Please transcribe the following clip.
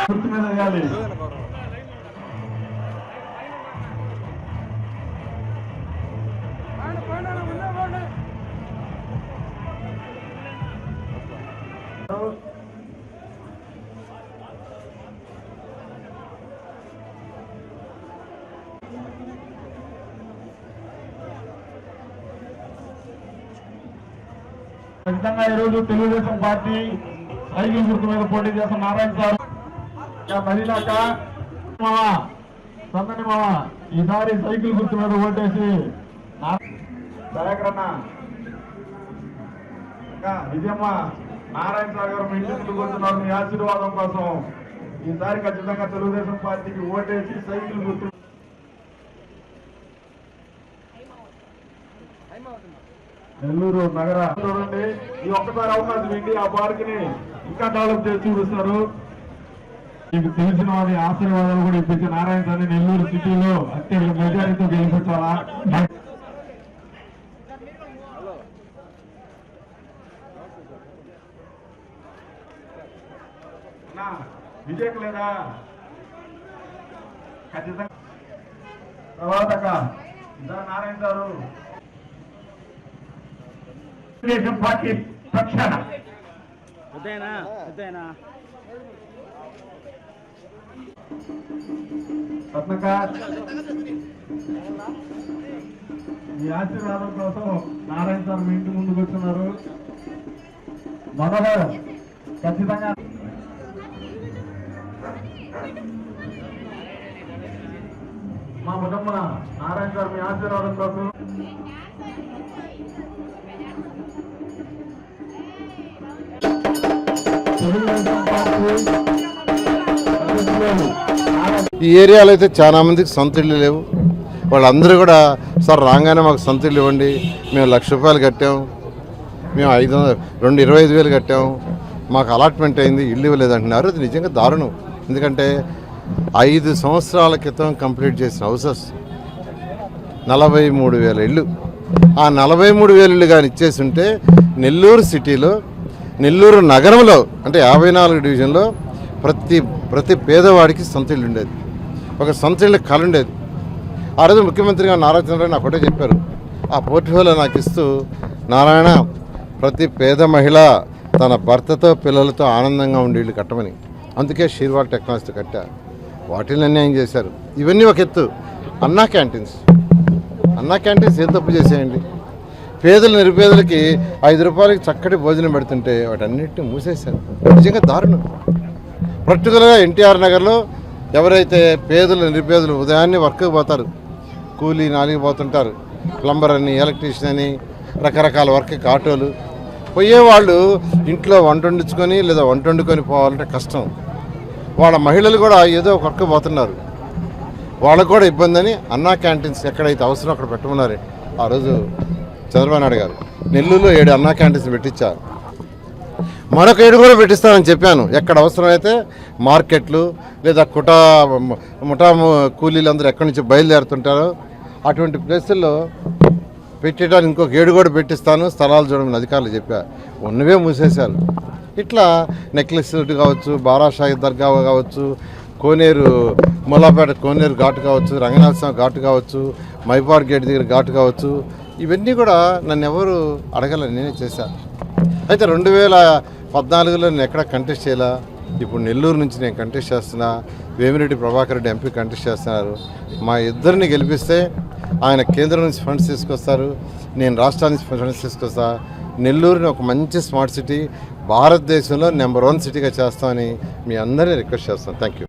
ఖచ్చితంగా ఈరోజు Telugu Desam party cycle గుర్తు మీద పోటీ చేస్తున్న నారాయణ సార్ మహిళాక సందని మామ ఈసారి సైకిల్ గుర్తు మీద ఓటేసి దయాకరన్న విజయమ్మ నారాయణ సార్ గారు మీ ఇంటికి కూర్చున్నారు. మీ ఆశీర్వాదం కోసం ఈసారి ఖచ్చితంగా తెలుగుదేశం పార్టీకి ఓటేసి సైకిల్ గుర్తు నెల్లూరు నగర చూడండి. ఈ ఒక్కసారి అవకాశం ఏంటి ఆ పార్క్ ని ఇంకా డెవలప్ చేసి చూపిస్తారు. మీకు తెలిసిన వారి ఆశీర్వాదాలు కూడా ఇప్పించి నారాయణ సార్ని నెల్లూరు సిటీలో అత్యధిక మెజారిటీతో గెలిపించాలా. విజయకు లేదా ఖచ్చితంగా తర్వాత నారాయణ సారు తెలుగుదేశం పార్టీ పక్షాన రత్నకార్ మీ ఆశీర్వాదం కోసం నారాయణ సార్ మీ ఇంటి ముందుకు వచ్చినారు. మనోహర్ ఖచ్చితంగా మా ముదమ్మ నారాయణ సార్ మీ ఆశీర్వాదం కోసం ఈ ఏరియాలో అయితే చాలా మందికి సొంత ఇళ్ళు లేవు. వాళ్ళందరూ కూడా సార్ రాగానే మాకు సొంత ఇల్లు ఇవ్వండి, మేము ₹1,00,000 కట్టాం, మేము 25,000 కట్టాం, మాకు అలాట్మెంట్ అయింది, ఇల్లు ఇవ్వలేదంటున్నారు. అది నిజంగా దారుణం. ఎందుకంటే 5 సంవత్సరాల క్రితం కంప్లీట్ చేసిన హౌసెస్ 43,000 ఇళ్ళు. ఆ 43,000 ఇళ్ళు కానీ ఇచ్చేసి ఉంటే నెల్లూరు సిటీలో, నెల్లూరు నగరంలో అంటే 54 డివిజన్లో ప్రతి పేదవాడికి సొంత ఇల్లు ఉండేది, ఒక సొంత ఇల్లు కళ ఉండేది. ఆ రోజు ముఖ్యమంత్రిగా నారా చంద్రబాబు నాకు ఒకటే చెప్పారు, ఆ పోర్ట్ఫోలియో నాకు ఇస్తూ, నారాయణ ప్రతి పేద మహిళ తన భర్తతో పిల్లలతో ఆనందంగా ఉండి ఇల్లు కట్టమని. అందుకే షీర్వాల్ టెక్నాలజీ కట్టా. వాటిని అన్యాయం చేశారు. ఇవన్నీ ఒక ఎత్తు. అన్నా క్యాంటీన్స్ ఏం తప్పు చేసేయండి. పేదలు నిరుపేదలకి ₹5 చక్కటి భోజనం పెడుతుంటే వాటన్నిటిని మూసేశారు. నిజంగా దారుణం. పర్టికులర్గా ఎన్టీఆర్ నగర్లో ఎవరైతే పేదలు నిరుపేదలు ఉదయాన్నే వర్క్కి పోతారు, కూలీ నాలిగి పోతుంటారు, ప్లంబర్ అని, ఎలక్ట్రీషియన్ అని, రకరకాల వర్క్కి ఆటోలు పోయేవాళ్ళు ఇంట్లో వంట వండించుకొని లేదా వంట వండుకొని పోవాలంటే కష్టం. వాళ్ళ మహిళలు కూడా ఏదో ఒక వర్క్ పోతున్నారు, వాళ్ళకు కూడా ఇబ్బంది అని అన్నా క్యాంటీన్స్ ఎక్కడైతే అవసరం అక్కడ పెట్టమన్నారు. ఆ రోజు చంద్రబాబు నాయుడు గారు నెల్లూరులో 7 అన్నా క్యాంటీన్స్ పెట్టించారు. మరొక 7 కూడా పెట్టిస్తానని చెప్పాను. ఎక్కడ అవసరమైతే మార్కెట్లు లేదా ముఠా కూలీలు అందరూ ఎక్కడి నుంచి బయలుదేరుతుంటారో అటువంటి ప్లేసుల్లో పెట్టడానికి ఇంకొక 7 కూడా పెట్టిస్తాను, స్థలాలు చూడమని అధికారులు చెప్పారు. ఉన్నవే మూసేశారు. ఇట్లా నెక్లెస్ కావచ్చు, బారాషాహి దర్గా కావచ్చు, కోనేరు మూలాపేట కోనేరు ఘాటు కావచ్చు, రంగనాథ స్వామి ఘాటు కావచ్చు, మైపాడ్ గేట్ దగ్గర ఘాటు కావచ్చు, ఇవన్నీ కూడా నన్ను ఎవరు అడగల, నేనే చేశాను. అయితే 2014లో నేను ఎక్కడ కంటెస్ట్ చేయలా. ఇప్పుడు నెల్లూరు నుంచి నేను కంటెస్ట్ చేస్తున్నా, వేమిరెడ్డి ప్రభాకర్ రెడ్డి ఎంపీ కంటెస్ట్ చేస్తున్నారు. మా ఇద్దరిని గెలిపిస్తే ఆయన కేంద్రం నుంచి ఫండ్స్ తీసుకొస్తారు, నేను రాష్ట్రాల నుంచి ఫండ్స్ తీసుకొస్తా. నెల్లూరుని ఒక మంచి స్మార్ట్ సిటీ, భారతదేశంలో నెంబర్ 1 సిటీగా చేస్తామని మీ అందరినీ రిక్వెస్ట్ చేస్తాను. Thank you.